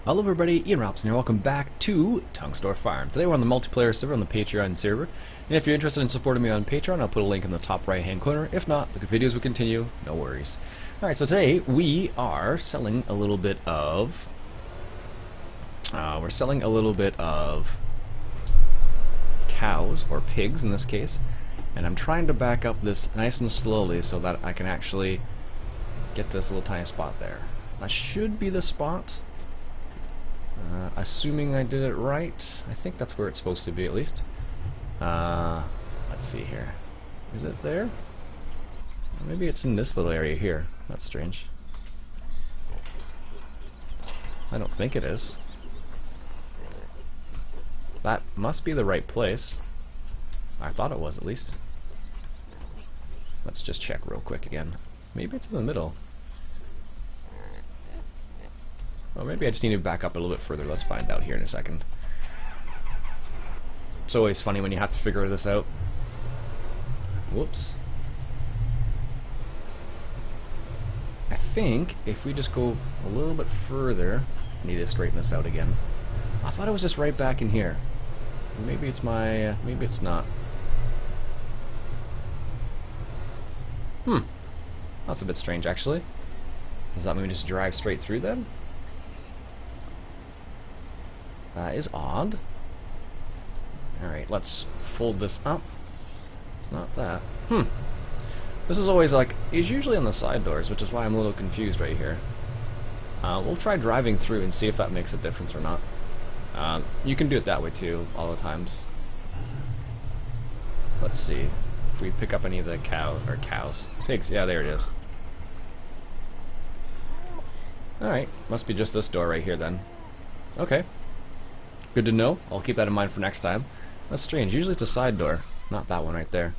Hello everybody, Iain Robson here. Welcome back to Tunxdorf Farm. Today we're on the multiplayer server, on the Patreon server. And if you're interested in supporting me on Patreon, I'll put a link in the top right hand corner. If not, the videos will continue, no worries. Alright, so today we are selling a little bit of... cows, or pigs in this case. And I'm trying to back up this nice and slowly so that I can actually get this little tiny spot there. That should be the spot. Assuming I did it right. I think that's where it's supposed to be, at least. Let's see here. Is it there? Maybe it's in this little area here. That's strange. I don't think it is. That must be the right place. I thought it was, at least. Let's just check real quick again. Maybe it's in the middle. Or maybe I just need to back up a little bit further. Let's find out here in a second. It's always funny when you have to figure this out. Whoops. I think if we just go a little bit further... I need to straighten this out again. I thought it was just right back in here. Maybe it's my... maybe it's not. That's a bit strange, actually. Does that mean we just drive straight through then? That is odd. Alright, let's fold this up. It's not that. This is always like, it's usually on the side doors, which is why I'm a little confused right here. We'll try driving through and see if that makes a difference or not. You can do it that way too, all the times. Let's see if we pick up any of the cows. Pigs, yeah, there it is. Alright, must be just this door right here then. Okay. Good to know. I'll keep that in mind for next time. That's strange. Usually it's a side door, not that one right there.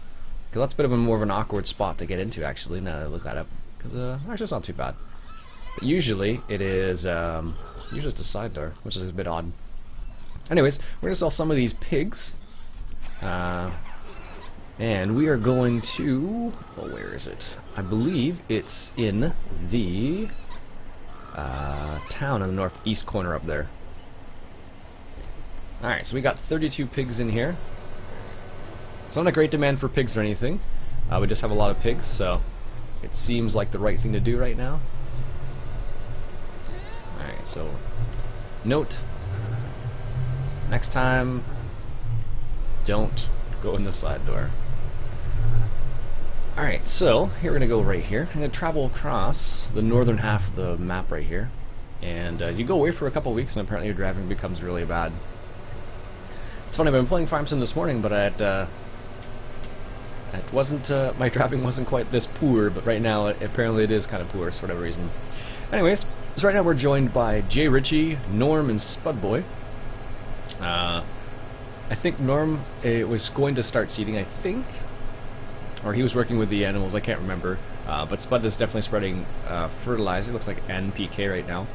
Because that's a bit of more of an awkward spot to get into, actually, now that I look that up. Because, actually, it's not too bad. But usually, it is, usually it's a side door, which is a bit odd. Anyways, we're going to sell some of these pigs. And we are going to... oh, where is it? I believe it's in the town in the northeast corner up there. Alright, so we got 32 pigs in here. It's not a great demand for pigs or anything. We just have a lot of pigs, so it seems like the right thing to do right now. Alright, so note, next time, don't go in the side door. Alright, so here we're going to go right here. I'm going to travel across the northern half of the map right here. And you go away for a couple weeks and apparently your driving becomes really bad. It's funny, I've been playing Farm Sim this morning, but it wasn't, my driving wasn't quite this poor, but right now apparently it is kind of poor for whatever reason. Anyways, so right now we're joined by Jay Ritchie, Norm, and Spudboy. I think Norm was going to start seeding, I think, or he was working with the animals, I can't remember, but Spud is definitely spreading fertilizer, looks like NPK right now,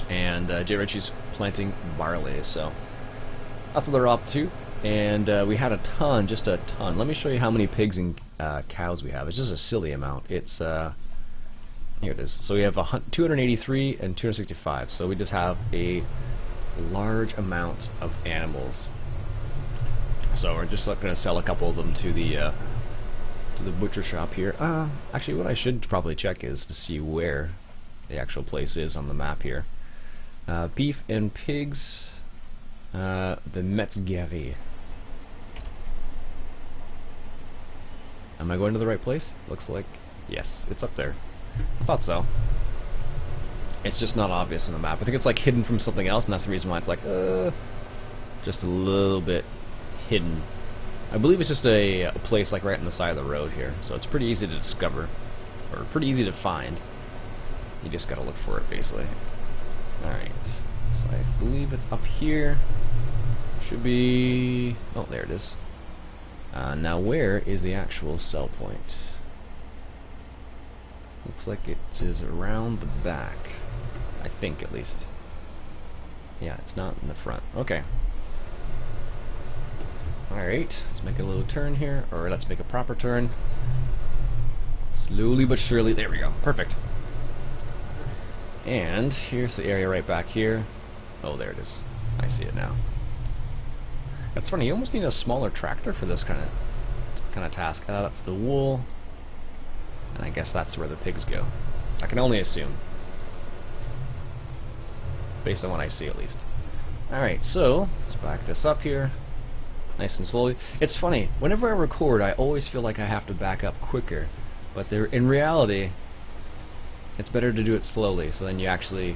and Jay Ritchie's planting barley, so... that's what they're up to, and we had a ton, just a ton. Let me show you how many pigs and cows we have. It's just a silly amount. It's, here it is. So we have 283 and 265, so we just have a large amount of animals. So we're just going to sell a couple of them to the butcher shop here. Actually, what I should probably check is to see where the actual place is on the map here. Beef and pigs... the Metzgerie. Am I going to the right place? Looks like... yes, it's up there. I thought so. It's just not obvious on the map. I think it's like hidden from something else, and that's the reason why it's like, just a little bit hidden. I believe it's just a place like right on the side of the road here, so it's pretty easy to discover, or pretty easy to find. You just gotta look for it, basically. Alright. So I believe it's up here. Should be... oh, there it is. Now where is the actual sell point? Looks like it is around the back. I think, at least. Yeah, it's not in the front. Okay. Alright, let's make a little turn here. Or let's make a proper turn. Slowly but surely. There we go. Perfect. And here's the area right back here. Oh, there it is. I see it now. That's funny. You almost need a smaller tractor for this kind of task. That's the wool, and I guess that's where the pigs go. I can only assume, based on what I see at least. All right, so let's back this up here, nice and slowly. It's funny. Whenever I record, I always feel like I have to back up quicker, but in reality, it's better to do it slowly. So then you actually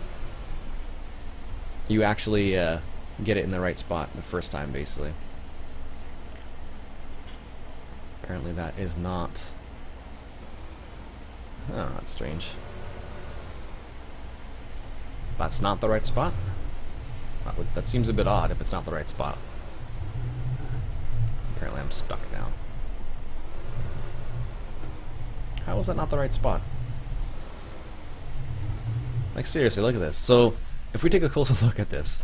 get it in the right spot the first time, basically. Apparently that is not... Oh, that's strange. That's not the right spot? That seems a bit odd if it's not the right spot. Apparently I'm stuck now. How is that not the right spot? Like, seriously, look at this. So, if we take a closer look at this,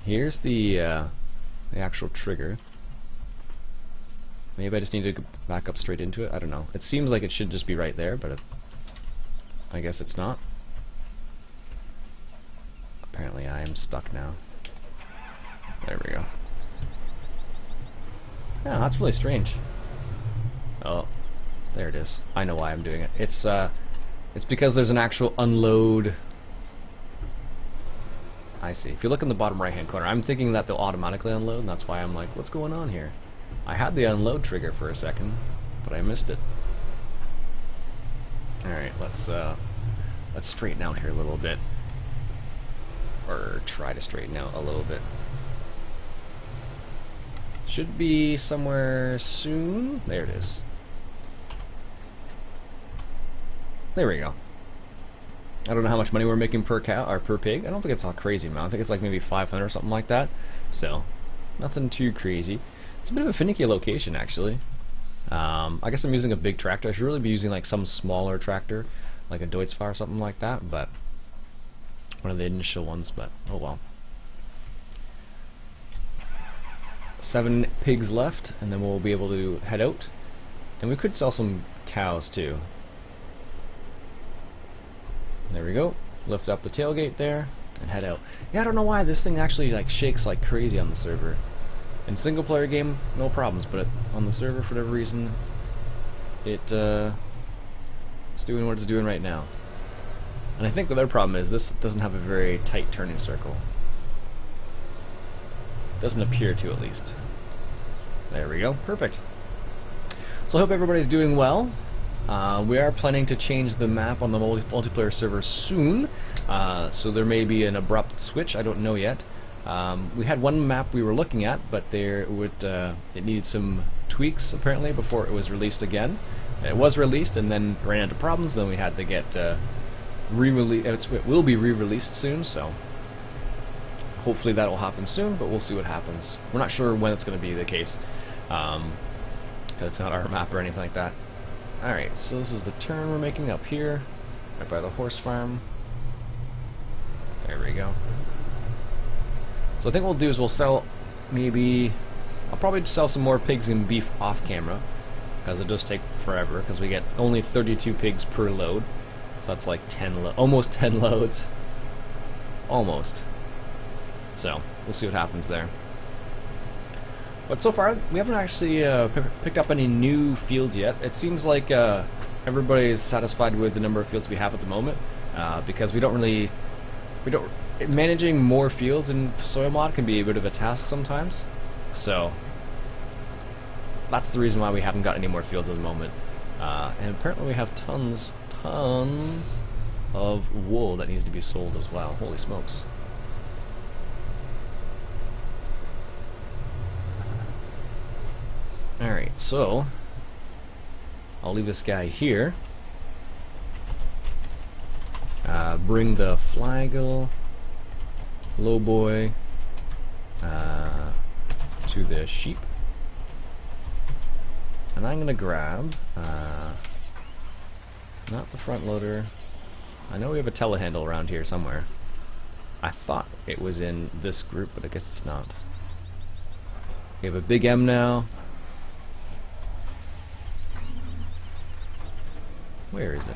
here's the actual trigger. Maybe I just need to back up straight into it. I don't know. It seems like it should just be right there, but I guess it's not. Apparently I am stuck now. There we go. Yeah, that's really strange. Oh, there it is. I know why I'm doing it. It's because there's an actual unload. I see. If you look in the bottom right hand corner, I'm thinking that they'll automatically unload, and that's why I'm like, what's going on here? I had the unload trigger for a second, but I missed it. Alright, let's straighten out here a little bit. Or try to straighten out a little bit. Should be somewhere soon. There it is. There we go. I don't know how much money we're making per cow or per pig. I don't think it's a crazy amount. I think it's like maybe 500 or something like that. So, nothing too crazy. It's a bit of a finicky location, actually. I guess I'm using a big tractor. I should really be using like some smaller tractor, like a Deutz-Fahr or something like that, but one of the initial ones, but oh well. 7 pigs left, and then we'll be able to head out. And we could sell some cows too. There we go. Lift up the tailgate there and head out. Yeah, I don't know why this thing actually like shakes like crazy on the server. In single player game, no problems, but on the server, for whatever reason, it's doing what it's doing right now. And I think the other problem is this doesn't have a very tight turning circle. Doesn't appear to, at least. There we go. Perfect. So I hope everybody's doing well. We are planning to change the map on the multiplayer server soon, so there may be an abrupt switch. I don't know yet. We had one map we were looking at, but it needed some tweaks apparently before it was released again. And it was released and then ran into problems. Then we had to get re-released. It will be re-released soon, so hopefully that will happen soon. But we'll see what happens. We're not sure when it's going to be the case, because it's not our map or anything like that. All right, so this is the turn we're making up here, right by the horse farm. There we go. So I think what we'll do is we'll sell I'll probably sell some more pigs and beef off camera, because it does take forever, because we get only 32 pigs per load. So that's like almost 10 loads. Almost. So, we'll see what happens there. But so far, we haven't actually picked up any new fields yet. It seems like everybody is satisfied with the number of fields we have at the moment, because managing more fields in soil mod can be a bit of a task sometimes. So that's the reason why we haven't got any more fields at the moment. And apparently we have tons of wool that needs to be sold as well. Holy smokes. Alright, so I'll leave this guy here. Bring the flagel lowboy to the sheep. And I'm gonna grab not the front loader. I know we have a telehandle around here somewhere. I thought it was in this group, but I guess it's not. We have a big M now. Where is it?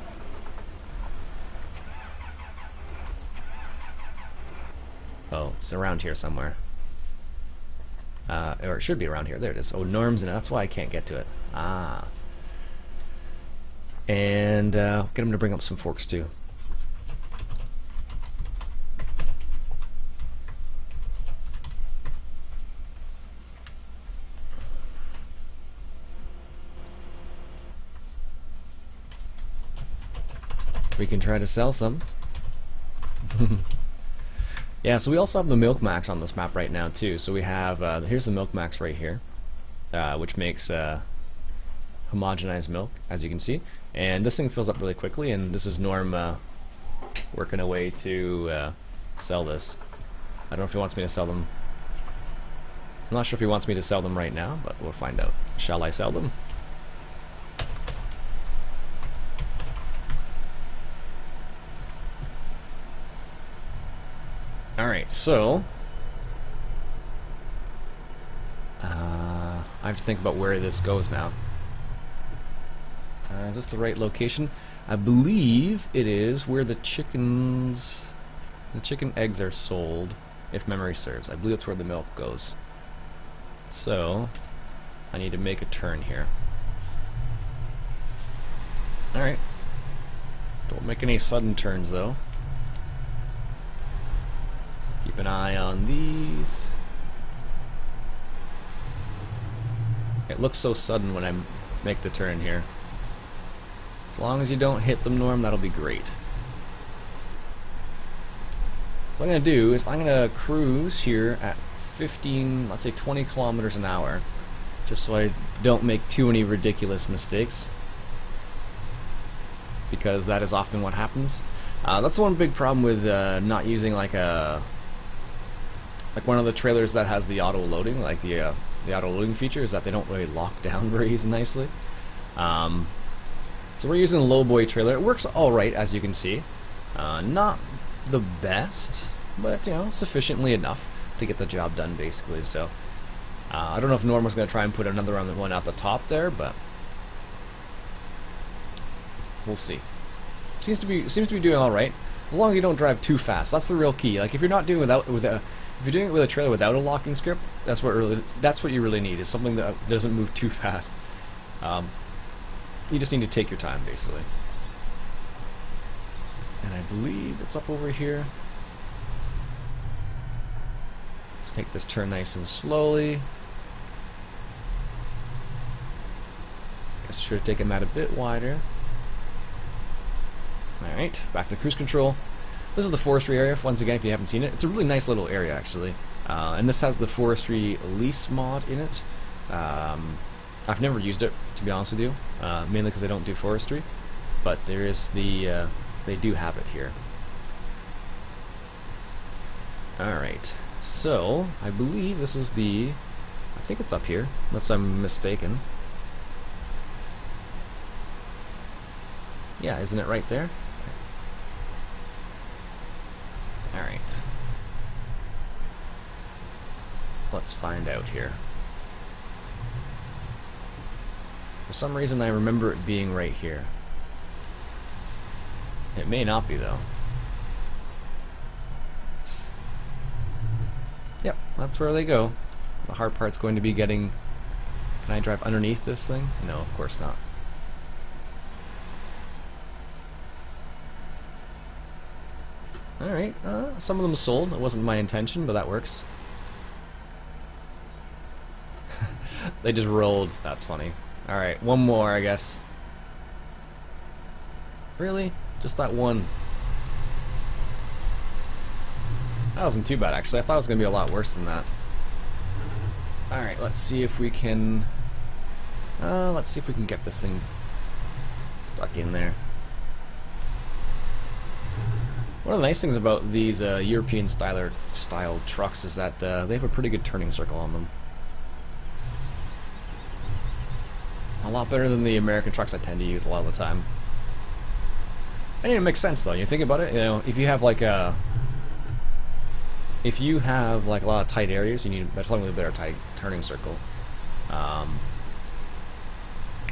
Oh, it's around here somewhere. Or it should be around here. There it is. Oh, Norm's in it. That's why I can't get to it. Ah. And get him to bring up some forks too. We can try to sell some. Yeah, so we also have the milk max on this map right now too. So we have here's the milk max right here, which makes homogenized milk, as you can see. And this thing fills up really quickly, and this is Norm working away to sell this. I don't know if he wants me to sell them. I'm not sure if he wants me to sell them right now, but we'll find out. Shall I sell them? Alright, so I have to think about where this goes now. Is this the right location? I believe it is where the chicken eggs are sold, if memory serves. I believe that's where the milk goes. So I need to make a turn here. Alright. Don't make any sudden turns though. Keep an eye on these. It looks so sudden when I make the turn here. As long as you don't hit them, Norm, that'll be great. What I'm going to do is I'm going to cruise here at 15, let's say 20 kilometers an hour, just so I don't make too many ridiculous mistakes, because that is often what happens. That's one big problem with not using like one of the trailers that has the auto loading, like the auto loading feature, is that they don't really lock down very nicely. So we're using a lowboy trailer. It works all right, as you can see. Not the best, but you know, sufficiently enough to get the job done, basically. So I don't know if Norm was going to try and put another one at the top there, but we'll see. Seems to be doing all right, as long as you don't drive too fast. That's the real key. Like if you're not doing if you're doing it with a trailer without a locking script, that's what you really need, is something that doesn't move too fast. You just need to take your time, basically. And I believe it's up over here. Let's take this turn nice and slowly. Guess I should have taken that a bit wider. Alright, back to cruise control. This is the forestry area, once again, if you haven't seen it. It's a really nice little area, actually. And this has the forestry lease mod in it. I've never used it, to be honest with you, mainly because I don't do forestry. But there is the, they do have it here. Alright, so I believe this is I think it's up here, unless I'm mistaken. Yeah, isn't it right there? Alright. Let's find out here. For some reason I remember it being right here. It may not be though. Yep, that's where they go. The hard part's going to be getting... Can I drive underneath this thing? No, of course not. Alright, some of them sold. It wasn't my intention, but that works. They just rolled. That's funny. Alright, one more, I guess. Really? Just that one? That wasn't too bad, actually. I thought it was going to be a lot worse than that. Alright, let's see if we can... let's see if we can get this thing stuck in there. One of the nice things about these European style trucks is that they have a pretty good turning circle on them. A lot better than the American trucks I tend to use a lot of the time. And it makes sense though. You think about it, you know, if you have like a lot of tight areas, you need a better tight turning circle.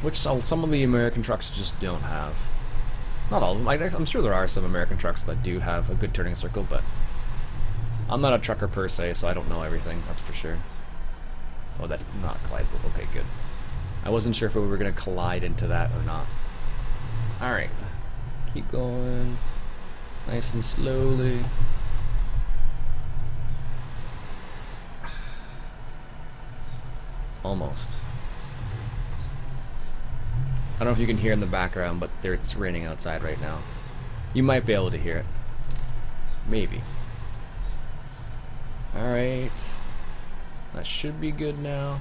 Which some of the American trucks just don't have. Not all of them. I'm sure there are some American trucks that do have a good turning circle, but I'm not a trucker per se, so I don't know everything, that's for sure. Oh, that, not collide, okay, good. I wasn't sure if we were going to collide into that or not. Alright, keep going, nice and slowly. Almost. I don't know if you can hear in the background, but it's raining outside right now. You might be able to hear it. Maybe. Alright. That should be good now.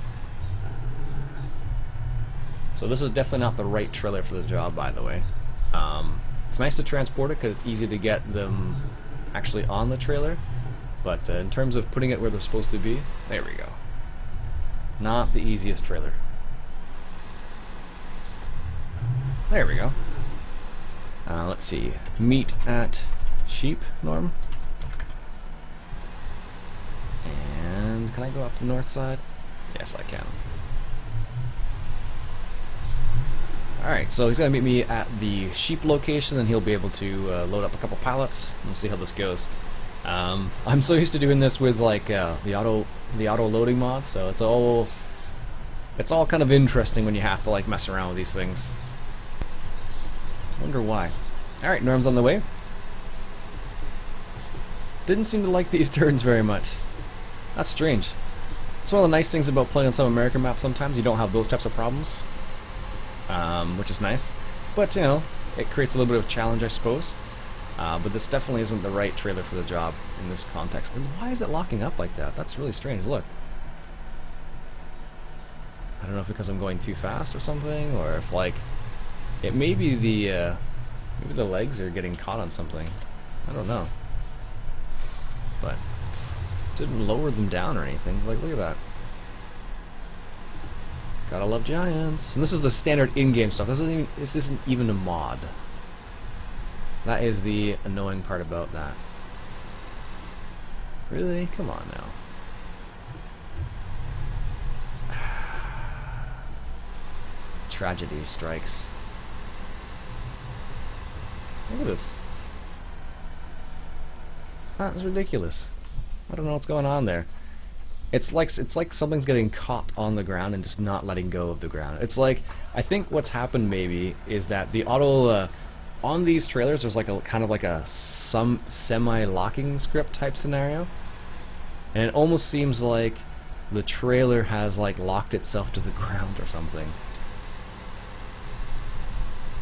So this is definitely not the right trailer for the job, by the way. It's nice to transport it because it's easy to get them actually on the trailer. But in terms of putting it where they're supposed to be, there we go. Not the easiest trailer. There we go. Let's see. Meat at sheep, Norm. And can I go up the north side? Yes, I can. Alright, so he's going to meet me at the sheep location, and he'll be able to load up a couple pallets. We'll see how this goes. I'm so used to doing this with like the auto loading mod, so it's all kind of interesting when you have to like mess around with these things. Wonder why. Alright, Norm's on the way. Didn't seem to like these turns very much. That's strange. It's one of the nice things about playing on some American maps. Sometimes you don't have those types of problems, which is nice. But you know, it creates a little bit of challenge, I suppose. But this definitely isn't the right trailer for the job in this context. And why is it locking up like that? That's really strange. Look. I don't know if because I'm going too fast or something, or if like it maybe the legs are getting caught on something. I don't know. But didn't lower them down or anything. Like, look at that. Gotta love giants. And this is the standard in-game stuff. This isn't even a mod. That is the annoying part about that. Really? Come on now. Tragedy strikes. Look at this. That's ridiculous. I don't know what's going on there. It's like something's getting caught on the ground and just not letting go of the ground. It's like, I think what's happened maybe is that the auto on these trailers there's like a kind of like a semi-locking script type scenario, and it almost seems like the trailer has like locked itself to the ground or something.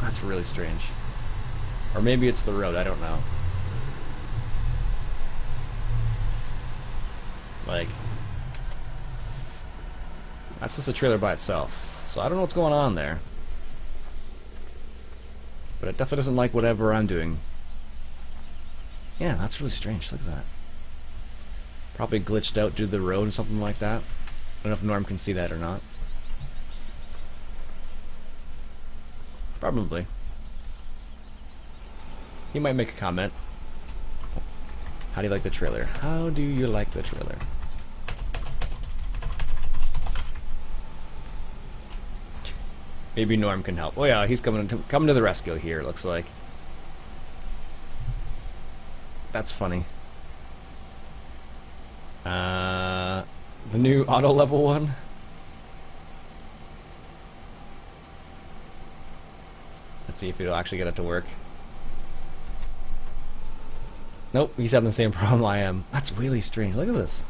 That's really strange. Or maybe it's the road, I don't know. Like, that's just a trailer by itself. So I don't know what's going on there. But it definitely doesn't like whatever I'm doing. Yeah, that's really strange. Look at that. Probably glitched out due to the road or something like that. I don't know if Norm can see that or not. Probably. He might make a comment. How do you like the trailer? How do you like the trailer? Maybe Norm can help. Oh yeah, he's coming to the rescue here, looks like. That's funny. The new auto level one. Let's see if it'll actually get it to work. Nope, he's having the same problem I am. That's really strange. Look at this.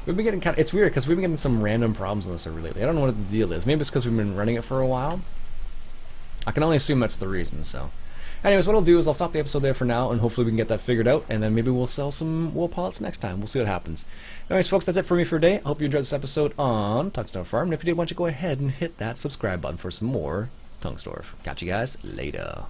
We've been getting it's weird because we've been getting some random problems on this server lately. I don't know what the deal is. Maybe it's because we've been running it for a while. I can only assume that's the reason, so. Anyways, what I'll do is I'll stop the episode there for now, and hopefully we can get that figured out, and then maybe we'll sell some wool pallets next time. We'll see what happens. Anyways, folks, that's it for me for today. I hope you enjoyed this episode on Tunxdorf Farm, and if you did, why don't you go ahead and hit that subscribe button for some more Tunxdorf. Catch you guys later.